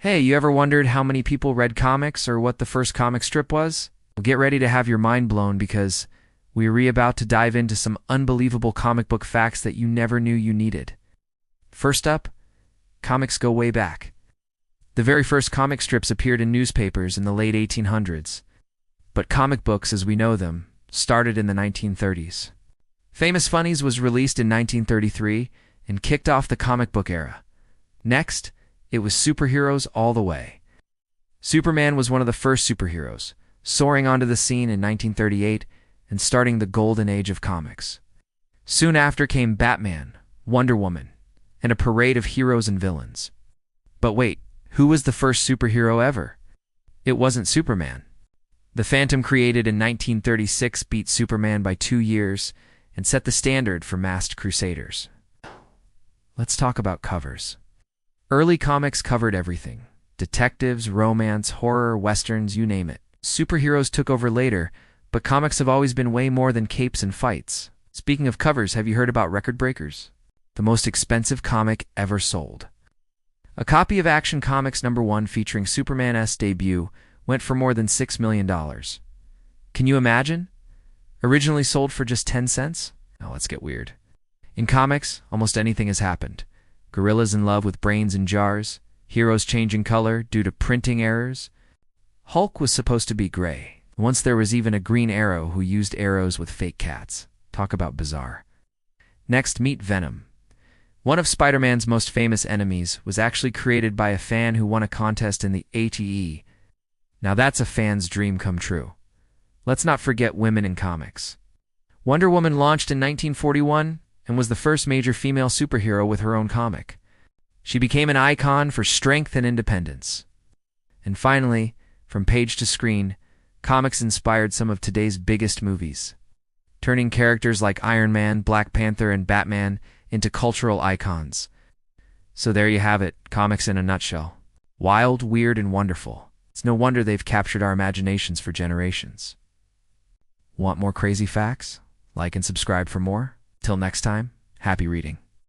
Hey, you ever wondered how many people read comics or what the first comic strip was? Well, get ready to have your mind blown because we're about to dive into some unbelievable comic book facts that you never knew you needed. First up, comics go way back. The very first comic strips appeared in newspapers in the late 1800s, but comic books as we know them started in the 1930s. Famous Funnies was released in 1933 and kicked off the comic book era. Next, it was superheroes all the way. Superman was one of the first superheroes, soaring onto the scene in 1938 and starting the golden age of comics. Soon after came Batman, Wonder Woman, and a parade of heroes and villains. But wait, who was the first superhero ever? It wasn't Superman. The Phantom, created in 1936, beat Superman by 2 years and set the standard for masked crusaders. Let's talk about covers. Early comics covered everything: detectives, romance, horror, westerns, you name it. Superheroes took over later, but comics have always been way more than capes and fights. Speaking of covers, have you heard about record breakers? The most expensive comic ever sold. A copy of Action Comics #1 featuring Superman's debut went for more than $6 million. Can you imagine? Originally sold for just 10 cents? Now let's get weird. In comics, almost anything has happened. Gorillas in love with brains in jars, heroes changing color due to printing errors. Hulk was supposed to be gray. Once there was even a Green Arrow who used arrows with fake cats. Talk about bizarre. Next, meet Venom. One of Spider-Man's most famous enemies was actually created by a fan who won a contest in the ATE. Now that's a fan's dream come true. Let's not forget women in comics. Wonder Woman launched in 1941 and was the first major female superhero with her own comic. She became an icon for strength and independence. And finally, from page to screen, comics inspired some of today's biggest movies, turning characters like Iron Man, Black Panther, and Batman into cultural icons. So there you have it, comics in a nutshell. Wild, weird, and wonderful. It's no wonder they've captured our imaginations for generations. Want more crazy facts? Like and subscribe for more. Till next time, happy reading.